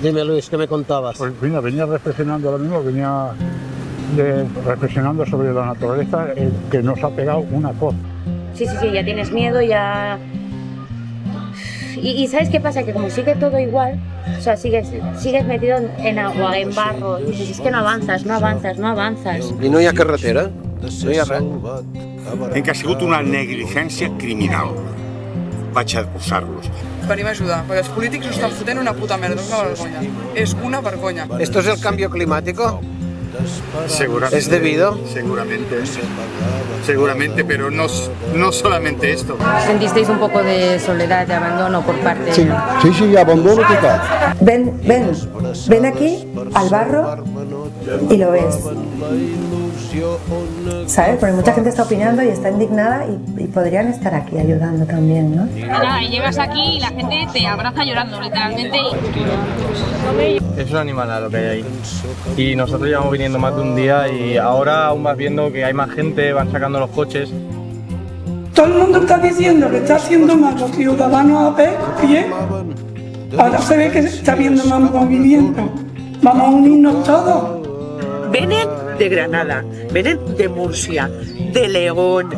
Dime, Luis, ¿qué me contabas? Pues mira, venía reflexionando ahora mismo, reflexionando sobre la naturaleza que nos ha pegado una cosa. Sí, ya tienes miedo, ya... Y ¿sabes qué pasa? Que como sigue todo igual, o sea, sigues metido en agua, en barro, dices, es que no avanzas. I no hi ha carretera? No hi ha res? En que ha sigut una negligència criminal. Vaig a acusar-los. Venim a ajudar, perquè els polítics no estan fotent una puta merda, és una vergonya. És una vergonya. ¿Esto es el cambio climático? Seguramente. ¿Es debido? Seguramente, pero no solamente esto. ¿Sentisteis un poco de soledad, de abandono por parte? Sí, abandono total. Ven aquí, al barro, y lo ves. ¿Sabes? Porque mucha gente está opinando y está indignada y podrían estar aquí ayudando también, ¿no? Nada, y llegas aquí y la gente te abraza llorando, literalmente. Es una animalada lo que hay ahí. Y nosotros llevamos viniendo más de un día y ahora aún más viendo que hay más gente, van sacando los coches. Todo el mundo está diciendo que está haciendo más los ciudadanos a pie. Ahora se ve que está habiendo más movimiento. Vamos a unirnos todos. Venen de Granada, venen de Múrcia, de León.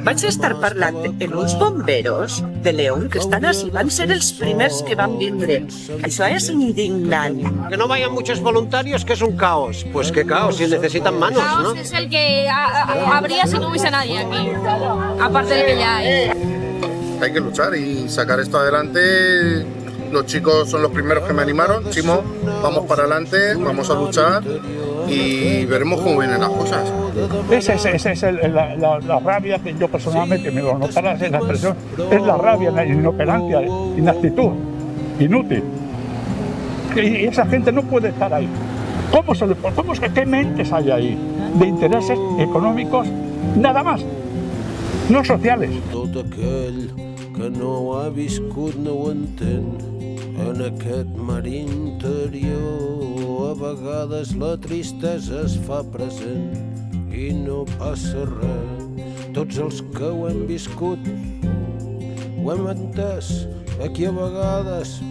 Vaig estar parlant en uns bomberos de León que estan així, van ser els primers que van vindre. Això és indignant. Que no vayan muchos voluntarios, que es un caos. Pues qué caos, si necesitan manos, ¿no? Caos es el que habría si no hubiese nadie aquí, aparte del que ya hay. Hay que luchar y sacar esto adelante. Los chicos son los primeros que me animaron. Chimo, vamos para adelante, vamos a luchar y veremos cómo vienen las cosas. Esa es la rabia que yo personalmente, me lo notarás en la expresión, es la rabia, la inoperancia, inactitud, inútil. Y esa gente no puede estar ahí. ¿Qué mentes hay ahí? De intereses económicos, nada más, no sociales. Tot aquell que no ha viscut no ho entén. En aquest mar interior a vegades la tristesa es fa present i no passa res. Tots els que ho hem viscut ho hem entès. Aquí a vegades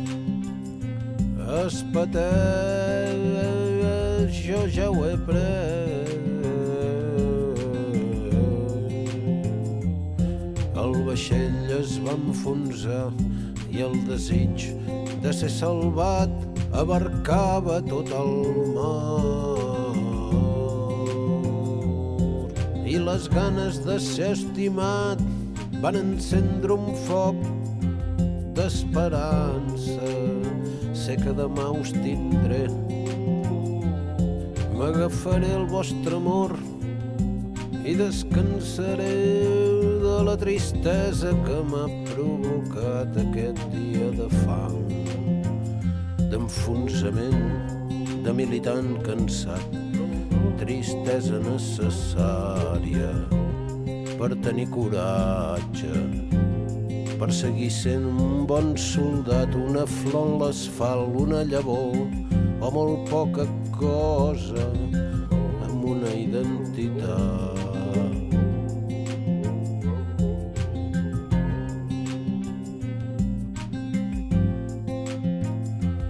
es pateix, jo ja ho he pres. El vaixell es va enfonsar i el desig de ser salvat abarcava tot el mar. I les ganes de ser estimat van encendre un foc d'esperança. Sé que demà us tindré, m'agafaré el vostre amor i descansaré de la tristesa que m'ha provocat aquest dia de fam, d'enfonsament, de militant cansat, tristesa necessària per tenir coratge, per seguir sent un bon soldat, una flor en l'asfalt, una llavor o molt poca cosa amb una identitat.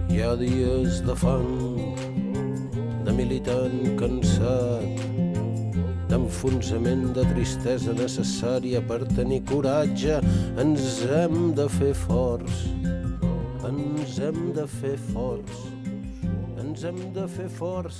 Hi ha dies de fang, de militant cansat, d'enfonsament, de tristesa necessària per tenir coratge. Ens hem de fer forts, ens hem de fer forts, ens hem de fer forts.